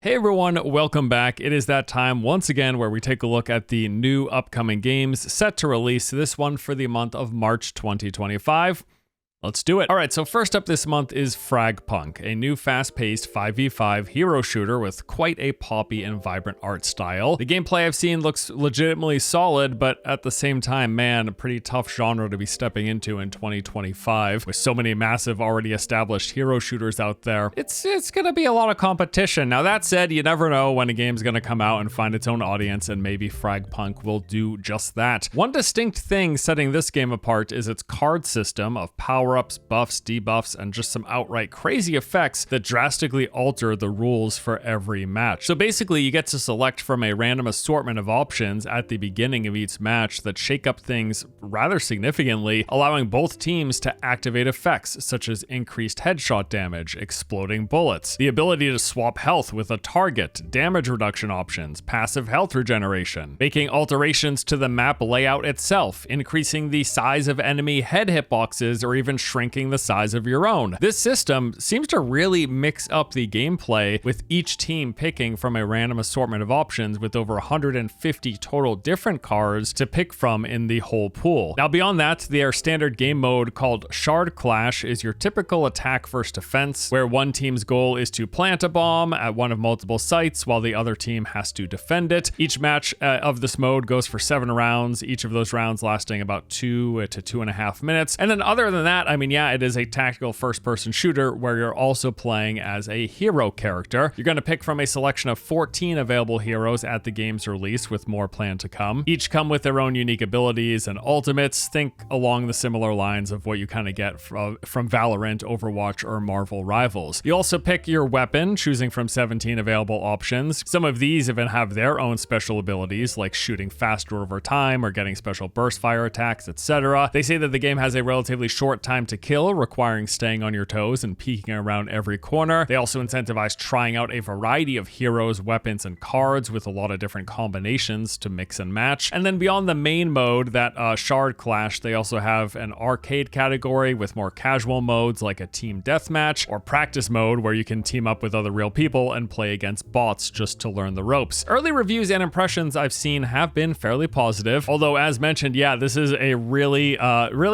Hey everyone, welcome back. It is that time once again where we take a look at the new upcoming games set to release, this one for the month of March 2025. Let's do it. All right, so first up this month is FragPunk, a new fast-paced 5v5 hero shooter with quite a poppy and vibrant art style. The gameplay I've seen looks legitimately solid, but at the same time, man, a pretty tough genre to be stepping into in 2025. With so many massive, already established hero shooters out there, it's gonna be a lot of competition. Now that said, you never know when a game's gonna come out and find its own audience, and maybe FragPunk will do just that. One distinct thing setting this game apart is its card system of power power-ups, buffs, debuffs, and just some outright crazy effects that drastically alter the rules for every match. So basically, you get to select from a random assortment of options at the beginning of each match that shake up things rather significantly, allowing both teams to activate effects such as increased headshot damage, exploding bullets, the ability to swap health with a target, damage reduction options, passive health regeneration, making alterations to the map layout itself, increasing the size of enemy head hitboxes, or even shrinking the size of your own. This system seems to really mix up the gameplay, with each team picking from a random assortment of options with over 150 total different cards to pick from in the whole pool. Now beyond that, their standard game mode called Shard Clash is your typical attack versus defense, where one team's goal is to plant a bomb at one of multiple sites while the other team has to defend it. Each match of this mode goes for 7 rounds, each of those rounds lasting about 2 to 2.5 minutes. And then other than that, I mean, yeah, it is a tactical first-person shooter where you're also playing as a hero character. You're going to pick from a selection of 14 available heroes at the game's release, with more planned to come. Each come with their own unique abilities and ultimates. Think along the similar lines of what you kind of get from Valorant, Overwatch, or Marvel Rivals. You also pick your weapon, choosing from 17 available options. Some of these even have their own special abilities, like shooting faster over time or getting special burst fire attacks, etc. They say that the game has a relatively short time to kill, requiring staying on your toes and peeking around every corner. They also incentivize trying out a variety of heroes, weapons, and cards with a lot of different combinations to mix and match. And then beyond the main mode, that Shard Clash, they also have an arcade category with more casual modes like a team deathmatch, or practice mode where you can team up with other real people and play against bots just to learn the ropes. Early reviews and impressions I've seen have been fairly positive, although as mentioned, yeah, this is a really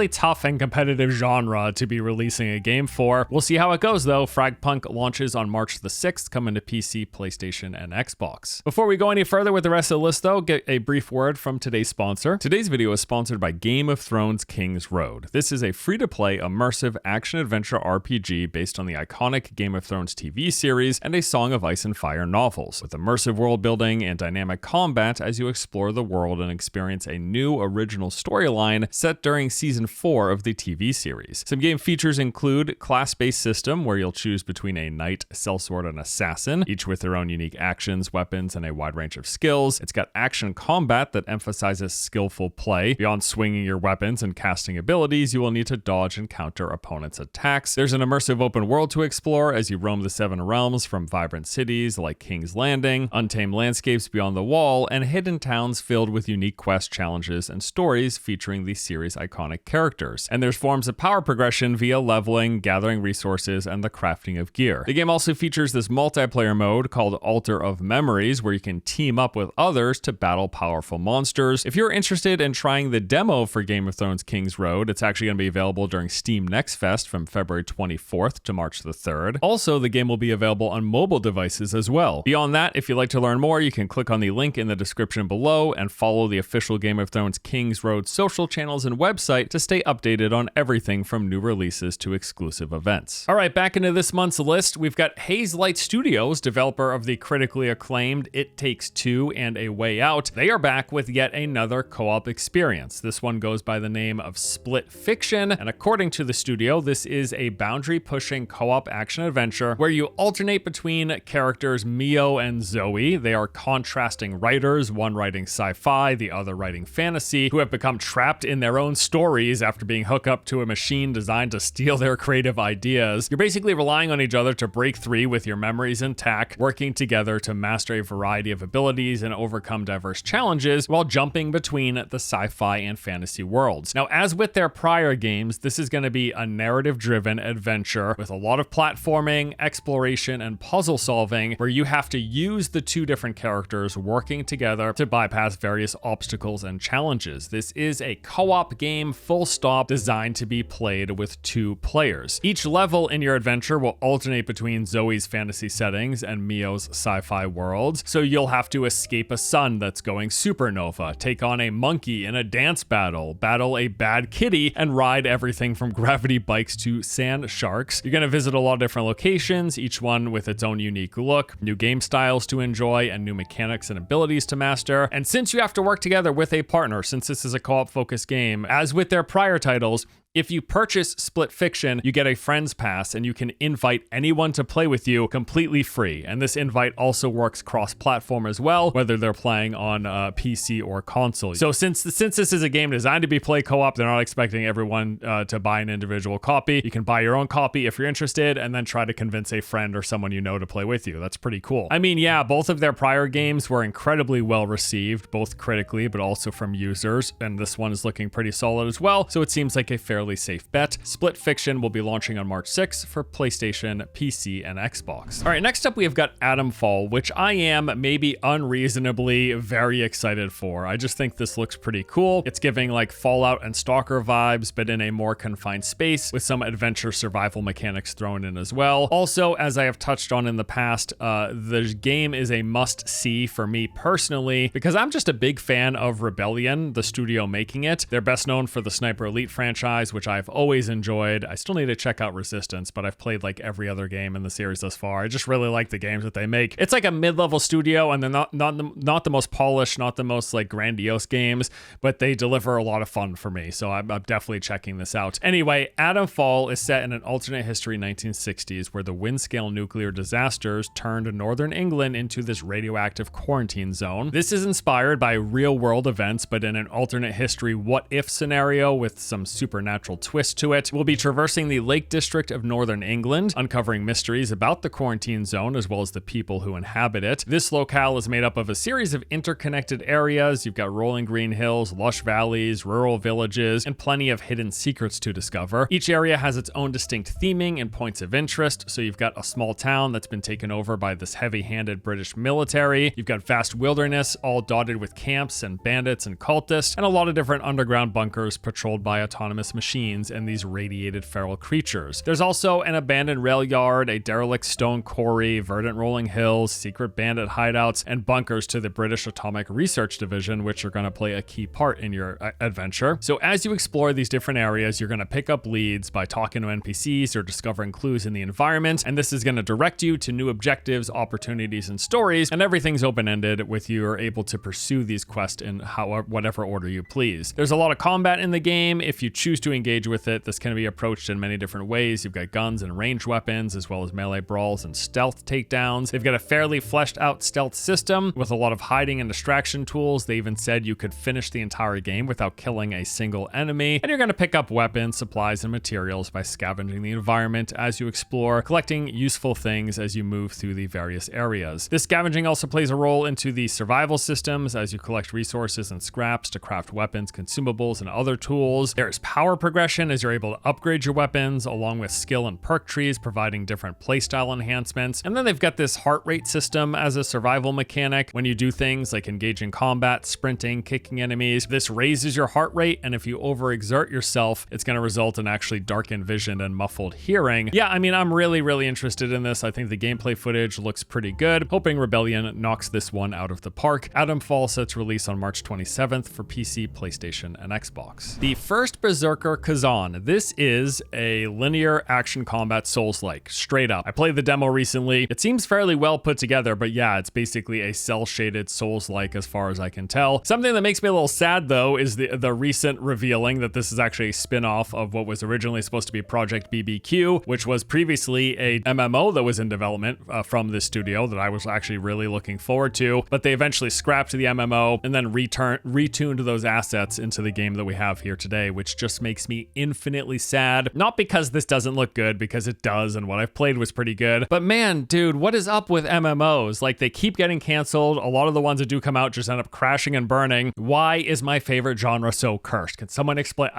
tough and competitive genre to be releasing a game for. We'll see how it goes though. FragPunk launches on March the 6th, coming to PC, PlayStation, and Xbox. Before we go any further with the rest of the list though, get a brief word from today's sponsor. Today's video is sponsored by Game of Thrones Kingsroad. This is a free-to-play immersive action-adventure RPG based on the iconic Game of Thrones TV series and a Song of Ice and Fire novels, with immersive world building and dynamic combat as you explore the world and experience a new original storyline set during season 4 of the TV series. Some game features include class-based system, where you'll choose between a knight, sellsword, and assassin, each with their own unique actions, weapons, and a wide range of skills. It's got action combat that emphasizes skillful play. Beyond swinging your weapons and casting abilities, you will need to dodge and counter opponents' attacks. There's an immersive open world to explore as you roam the 7 realms, from vibrant cities like King's Landing, untamed landscapes beyond the wall, and hidden towns filled with unique quest challenges and stories featuring the series' iconic characters. And there's forms of power progression via leveling, gathering resources, and the crafting of gear. The game also features this multiplayer mode called Altar of Memories, where you can team up with others to battle powerful monsters. If you're interested in trying the demo for Game of Thrones Kingsroad, it's actually going to be available during Steam Next Fest from February 24th to March the 3rd. Also, the game will be available on mobile devices as well. Beyond that, if you'd like to learn more, you can click on the link in the description below and follow the official Game of Thrones Kingsroad social channels and website to stay updated on everything from new releases to exclusive events. All right, back into this month's list, we've got Hazelight Studios, developer of the critically acclaimed It Takes Two and A Way Out. They are back with yet another co-op experience. This one goes by the name of Split Fiction, and according to the studio, this is a boundary-pushing co-op action-adventure where you alternate between characters Mio and Zoe. They are contrasting writers, one writing sci-fi, the other writing fantasy, who have become trapped in their own stories after being hooked up to a machine machine designed to steal their creative ideas. You're basically relying on each other to break free with your memories intact, working together to master a variety of abilities and overcome diverse challenges while jumping between the sci-fi and fantasy worlds. Now, as with their prior games, this is going to be a narrative-driven adventure with a lot of platforming, exploration, and puzzle solving, where you have to use the two different characters working together to bypass various obstacles and challenges. This is a co-op game, full stop, designed to be played with 2 players. Each level in your adventure will alternate between Zoe's fantasy settings and Mio's sci-fi worlds, so you'll have to escape a sun that's going supernova, take on a monkey in a dance battle a bad kitty, and ride everything from gravity bikes to sand sharks. You're going to visit a lot of different locations, each one with its own unique look, new game styles to enjoy, and new mechanics and abilities to master. And since you have to work together with a partner, since this is a co-op focused game, as with their prior titles, if you purchase Split Fiction, you get a friends pass and you can invite anyone to play with you completely free. And this invite also works cross-platform as well, whether they're playing on PC or console. So since this is a game designed to be played co-op, they're not expecting everyone to buy an individual copy. You can buy your own copy if you're interested and then try to convince a friend or someone you know to play with you. That's pretty cool. I mean, yeah, both of their prior games were incredibly well received, both critically, but also from users. And this one is looking pretty solid as well. So it seems like a fairly safe bet. Split Fiction will be launching on March 6th for PlayStation, PC, and Xbox. All right, next up we have got Atomfall, which I am maybe unreasonably very excited for. I just think this looks pretty cool. It's giving like Fallout and Stalker vibes, but in a more confined space with some adventure survival mechanics thrown in as well. Also, as I have touched on in the past, the game is a must-see for me personally because I'm just a big fan of Rebellion, the studio making it. They're best known for the Sniper Elite franchise, which I've always enjoyed. I still need to check out Resistance, but I've played like every other game in the series thus far. I just really like the games that they make. It's like a mid-level studio, and they're not the most polished, not the most like grandiose games, but they deliver a lot of fun for me. So I'm definitely checking this out. Anyway, Atomfall is set in an alternate history 1960s where the wind-scale nuclear disasters turned northern England into this radioactive quarantine zone. This is inspired by real-world events, but in an alternate history what-if scenario with some supernatural twist to it. We'll be traversing the Lake District of northern England, uncovering mysteries about the quarantine zone as well as the people who inhabit it. This locale is made up of a series of interconnected areas. You've got rolling green hills, lush valleys, rural villages, and plenty of hidden secrets to discover. Each area has its own distinct theming and points of interest. So you've got a small town that's been taken over by this heavy-handed British military. You've got vast wilderness, all dotted with camps and bandits and cultists, and a lot of different underground bunkers patrolled by autonomous machines and these radiated feral creatures. There's also an abandoned rail yard, a derelict stone quarry, verdant rolling hills, secret bandit hideouts, and bunkers to the British Atomic Research Division, which are going to play a key part in your adventure. So as you explore these different areas, you're going to pick up leads by talking to NPCs or discovering clues in the environment, and this is going to direct you to new objectives, opportunities, and stories, and everything's open-ended with you are able to pursue these quests in whatever order you please. There's a lot of combat in the game. If you choose to engage with it, this can be approached in many different ways. You've got guns and ranged weapons, as well as melee brawls and stealth takedowns. They've got a fairly fleshed out stealth system with a lot of hiding and distraction tools. They even said you could finish the entire game without killing a single enemy. And you're going to pick up weapons, supplies, and materials by scavenging the environment as you explore, collecting useful things as you move through the various areas. This scavenging also plays a role into the survival systems as you collect resources and scraps to craft weapons, consumables, and other tools. There's power progression as you're able to upgrade your weapons, along with skill and perk trees providing different playstyle enhancements. And then they've got this heart rate system as a survival mechanic. When you do things like engage in combat, sprinting, kicking enemies, this raises your heart rate, and if you overexert yourself, it's going to result in actually darkened vision and muffled hearing. Yeah, I mean, I'm really interested in this. I think the gameplay footage looks pretty good. Hoping Rebellion knocks this one out of the park. Atomfall sets release on March 27th for PC, PlayStation, and Xbox. The first Berserker, Khazan. This is a linear action combat Souls-like, straight up. I played the demo recently. It seems fairly well put together, but yeah, it's basically a cel-shaded Souls-like as far as I can tell. Something that makes me a little sad though is the recent revealing that this is actually a spin-off of what was originally supposed to be Project BBQ, which was previously a MMO that was in development from this studio that I was actually really looking forward to, but they eventually scrapped the MMO and then retuned those assets into the game that we have here today, which just makes makes me infinitely sad. Not because this doesn't look good, because it does, and what I've played was pretty good. But man, dude, what is up with MMOs? Like, they keep getting canceled. A lot of the ones that do come out just end up crashing and burning. Why is my favorite genre so cursed? Can someone explain?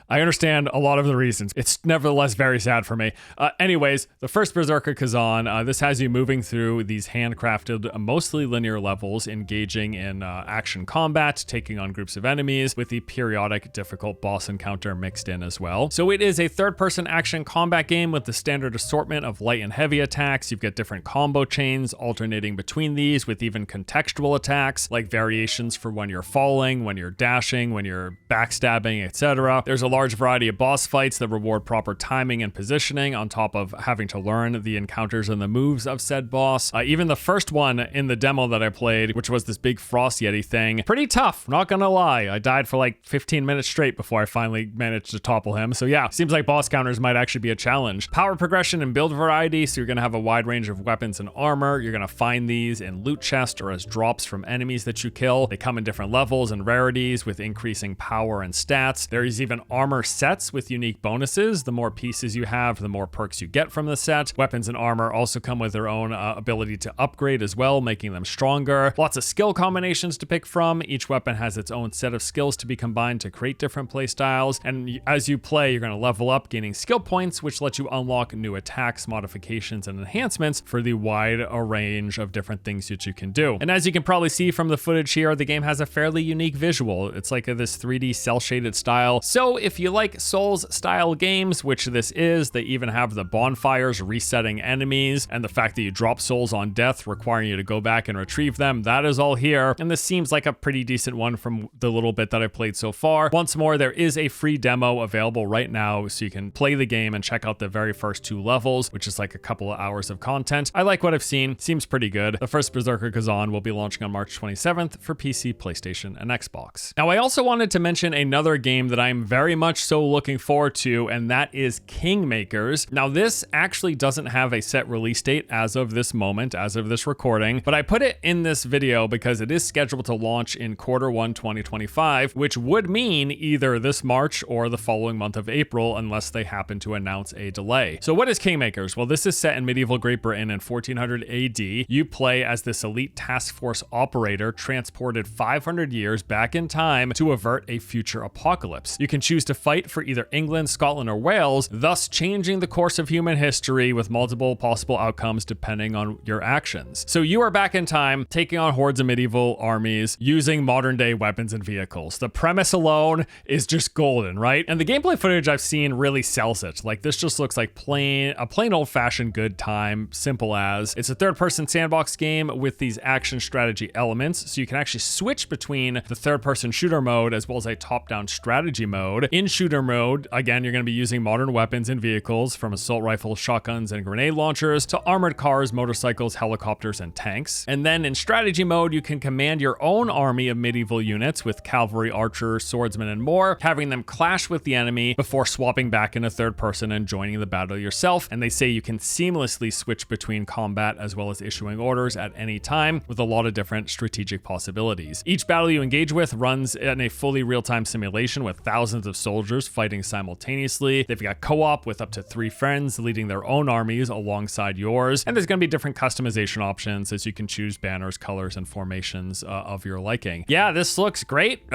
I understand a lot of the reasons. It's nevertheless very sad for me. Anyways, the first Berserker Khazan, this has you moving through these handcrafted, mostly linear levels, engaging in action combat, taking on groups of enemies, with the periodic difficult boss encounter mixed in as well. So it is a third-person action combat game with the standard assortment of light and heavy attacks. You've got different combo chains alternating between these, with even contextual attacks, like variations for when you're falling, when you're dashing, when you're backstabbing, etc. There's a large variety of boss fights that reward proper timing and positioning, on top of having to learn the encounters and the moves of said boss. Even the first one in the demo that I played, which was this big frost yeti thing, pretty tough, not gonna lie. I died for like 15 minutes straight before I finally managed to topple him. So yeah, seems like boss counters might actually be a challenge. Power progression and build variety, so you're gonna have a wide range of weapons and armor. You're gonna find these in loot chests or as drops from enemies that you kill. They come in different levels and rarities with increasing power and stats. There's even armor sets with unique bonuses. The more pieces you have, the more perks you get from the set. Weapons and armor also come with their own ability to upgrade as well, making them stronger. Lots of skill combinations to pick from. Each weapon has its own set of skills to be combined to create different play styles. And as you play, you're going to level up, gaining skill points, which let you unlock new attacks, modifications, and enhancements for the wide range of different things that you can do. And as you can probably see from the footage here, the game has a fairly unique visual. It's like this 3D cel-shaded style. So if you like Souls-style games, which this is, they even have the bonfires resetting enemies, and the fact that you drop souls on death, requiring you to go back and retrieve them. That is all here, and this seems like a pretty decent one from the little bit that I've played so far. Once more, there is a free demo available right now, so you can play the game and check out the very first 2 levels, which is like a couple of hours of content. I like what I've seen. Seems pretty good. The first Berserker Khazan will be launching on March 27th for PC, PlayStation, and Xbox. Now, I also wanted to mention another game that I'm very much so looking forward to, and that is Kingmakers. Now, this actually doesn't have a set release date as of this moment, as of this recording, but I put it in this video because it is scheduled to launch in Q1 2025, which would mean either this March or the following month of April, unless they happen to announce a delay. So what is Kingmakers? Well, this is set in medieval Great Britain in 1400 AD. You play as this elite task force operator transported 500 years back in time to avert a future apocalypse. You can choose to fight for either England, Scotland, or Wales, thus changing the course of human history with multiple possible outcomes depending on your actions. So you are back in time, taking on hordes of medieval armies, using modern day weapons and vehicles. The premise alone is just golden, right? And the gameplay footage I've seen really sells it. Like, this just looks like a plain old-fashioned good time, simple as. It's a third-person sandbox game with these action strategy elements, so you can actually switch between the third-person shooter mode as well as a top-down strategy mode. In shooter mode, again, you're going to be using modern weapons and vehicles, from assault rifles, shotguns, and grenade launchers to armored cars, motorcycles, helicopters, and tanks. And then in strategy mode, you can command your own army of medieval units with cavalry, archers, swordsmen, and more, having them clash with the enemy before swapping back into third person and joining the battle yourself. And they say you can seamlessly switch between combat as well as issuing orders at any time, with a lot of different strategic possibilities. Each battle you engage with runs in a fully real-time simulation with thousands of soldiers fighting simultaneously. They've got co-op with up to 3 friends leading their own armies alongside yours, and there's going to be different customization options as you can choose banners, colors, and formations of your liking. Yeah, this looks great.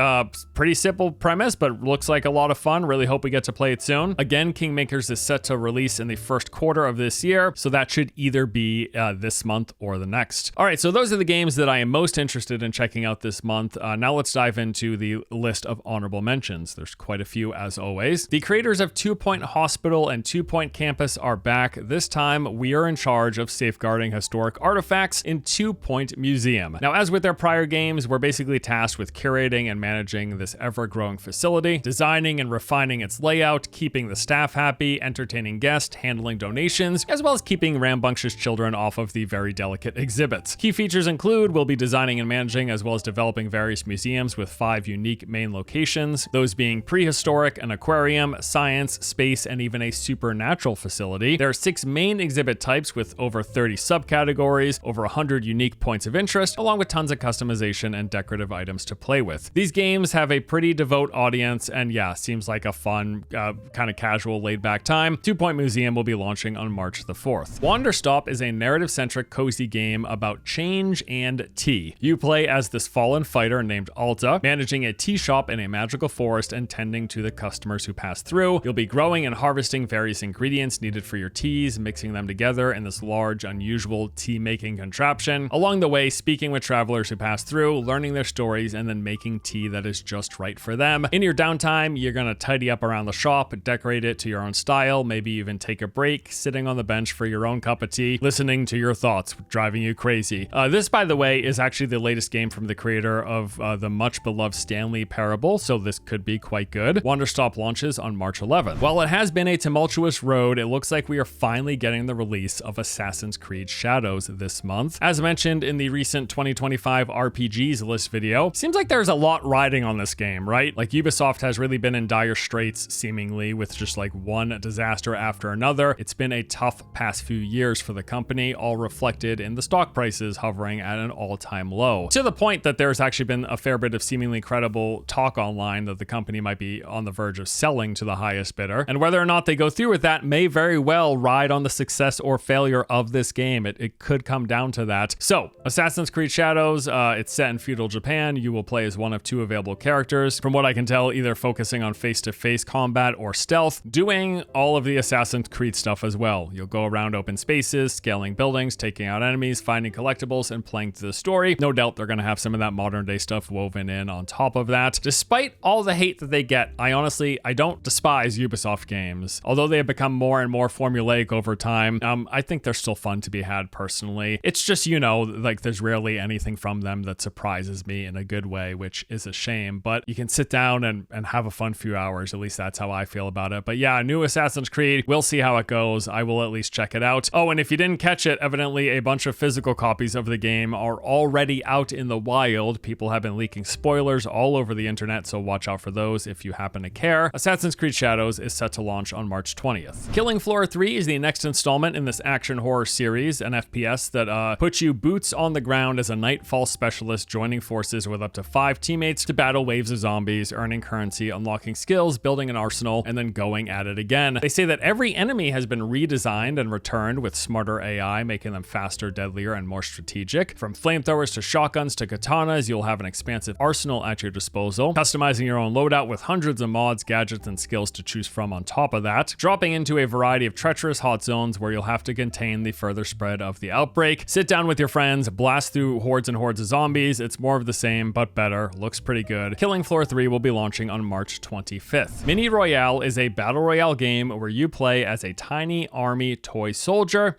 Pretty simple premise, but looks like a lot of fun. Really hope we get to play it soon. Again, Kingmakers is set to release in the first quarter of this year, so that should either be this month or the next. All right, so those are the games that I am most interested in checking out this month. Now let's dive into the list of honorable mentions. There's quite a few as always. The creators of 2 Point Hospital and 2 Point Campus are back. This time, we are in charge of safeguarding historic artifacts in 2 Point Museum. Now, as with their prior games, we're basically tasked with curating and managing this ever-growing facility, designing and refining its layout, keeping the staff happy, entertaining guests, handling donations, as well as keeping rambunctious children off of the very delicate exhibits. Key features include we'll be designing and managing as well as developing various museums with 5 unique main locations, those being prehistoric, an aquarium, science, space, and even a supernatural facility. There are 6 main exhibit types with over 30 subcategories, over 100 unique points of interest, along with tons of customization and decorative items to play with. These games have a pretty devout audience, and yeah, seems just like a fun, kind of casual, laid-back time. 2 Point Museum will be launching on March the 4th. Wanderstop is a narrative-centric cozy game about change and tea. You play as this fallen fighter named Alta, managing a tea shop in a magical forest and tending to the customers who pass through. You'll be growing and harvesting various ingredients needed for your teas, mixing them together in this large, unusual tea-making contraption. Along the way, speaking with travelers who pass through, learning their stories, and then making tea that is just right for them. In your downtime, you're gonna tidy up around the shop, decorate it to your own style, maybe even take a break, sitting on the bench for your own cup of tea, listening to your thoughts, driving you crazy. This, by the way, is actually the latest game from the creator of the much beloved Stanley Parable, so this could be quite good. Wanderstop launches on March 11th. While it has been a tumultuous road, it looks like we are finally getting the release of Assassin's Creed Shadows this month. As mentioned in the recent 2025 RPGs list video, seems like there's a lot riding on this game, right? Like Ubisoft has really been in dire straits, seemingly, with just like one disaster after another. It's been a tough past few years for the company, all reflected in the stock prices hovering at an all-time low. To the point that there's actually been a fair bit of seemingly credible talk online that the company might be on the verge of selling to the highest bidder. And whether or not they go through with that may very well ride on the success or failure of this game. It could come down to that. So, Assassin's Creed Shadows, it's set in feudal Japan. You will play as one of 2 available characters. From what I can tell, either focusing on face-to-face combat or stealth, doing all of the Assassin's Creed stuff as well. You'll go around open spaces, scaling buildings, taking out enemies, finding collectibles, and playing through the story. No doubt they're going to have some of that modern day stuff woven in on top of that. Despite all the hate that they get, I don't despise Ubisoft games. Although they have become more and more formulaic over time, I think they're still fun to be had personally. It's just, like there's rarely anything from them that surprises me in a good way, which is a shame, but you can sit down and have a fun few hours. At least that's how I feel about it. But yeah, new Assassin's Creed, we'll see how it goes. I will at least check it out. Oh, and if you didn't catch it, evidently a bunch of physical copies of the game are already out in the wild. People have been leaking spoilers all over the internet, so watch out for those if you happen to care. Assassin's Creed Shadows is set to launch on March 20th. Killing Floor 3 is the next installment in this action horror series, an FPS that puts you boots on the ground as a nightfall specialist, joining forces with up to 5 teammates to battle waves of zombies, earning currency, unlocking skills, building an arsenal, and then going at it again. They say that every enemy has been redesigned and returned with smarter AI, making them faster, deadlier, and more strategic. From flamethrowers to shotguns to katanas, you'll have an expansive arsenal at your disposal, customizing your own loadout with hundreds of mods, gadgets, and skills to choose from on top of that, dropping into a variety of treacherous hot zones where you'll have to contain the further spread of the outbreak. Sit down with your friends, blast through hordes and hordes of zombies. It's more of the same, but better. Looks pretty good. Killing Floor 3 will be launching on March 25th. Mini Royale is a battle royale game where you play as a tiny army toy soldier.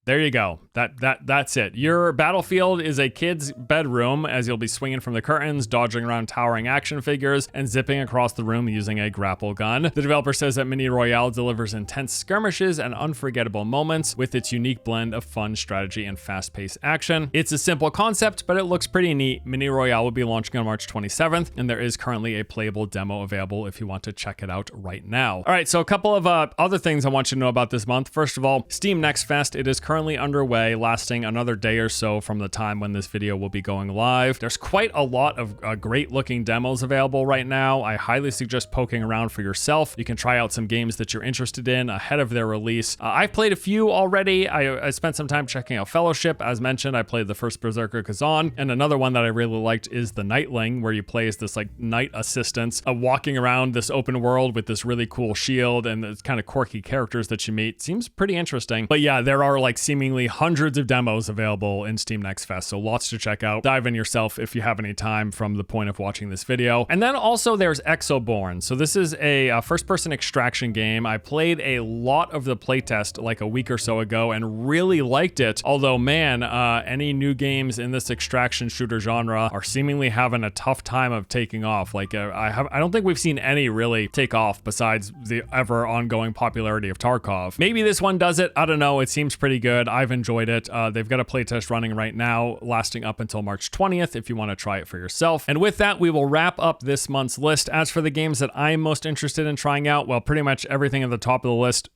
There you go. That's it. Your battlefield is a kid's bedroom, as you'll be swinging from the curtains, dodging around towering action figures, and zipping across the room using a grapple gun. The developer says that Mini Royale delivers intense skirmishes and unforgettable moments with its unique blend of fun strategy and fast-paced action. It's a simple concept, but it looks pretty neat. Mini Royale will be launching on March 27th, and there is currently a playable demo available if you want to check it out right now. All right, so a couple of other things I want you to know about this month. First of all, Steam Next Fest. It is currently underway, lasting another day or so from the time when this video will be going live. There's quite a lot of great looking demos available right now. I highly suggest poking around for yourself. You can try out some games that you're interested in ahead of their release. I've played a few already. I spent some time checking out Fellowship. As mentioned, I played the first Berserker Khazan, and another one that I really liked is The Nightling, where you play as this like night assistant walking around this open world with this really cool shield and it's kind of quirky characters that you meet. Seems pretty interesting. But yeah, there are like seemingly hundreds of demos available in Steam Next Fest, so lots to check out. Dive in yourself if you have any time from the point of watching this video. And then also there's Exoborne. So this is a first-person extraction game. I played a lot of the playtest like a week or so ago and really liked it. Although, man, any new games in this extraction shooter genre are seemingly having a tough time of taking off. Like I don't think we've seen any really take off besides the ever ongoing popularity of Tarkov. Maybe this one does it. I don't know. It seems pretty good. I've enjoyed enjoyed it. They've got a playtest running right now, lasting up until March 20th if you want to try it for yourself. And with that, we will wrap up this month's list. As for the games that I'm most interested in trying out, well, pretty much everything at the top of the list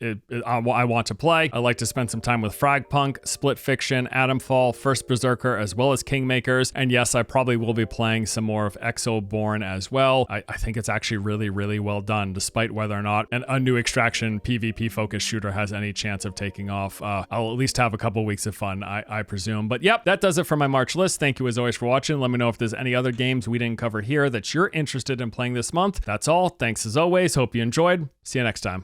I want to play. I like to spend some time with FragPunk, Split Fiction, Atomfall, First Berserker, as well as Kingmakers. And yes, I probably will be playing some more of Exoborne as well. I think it's actually really, really well done, despite whether or not a new extraction PvP focused shooter has any chance of taking off. I'll at least have a couple weeks of fun, I presume. But yep, that does it for my March list. Thank you as always for watching. Let me know if there's any other games we didn't cover here that you're interested in playing this month. That's all. Thanks as always. Hope you enjoyed. See you next time.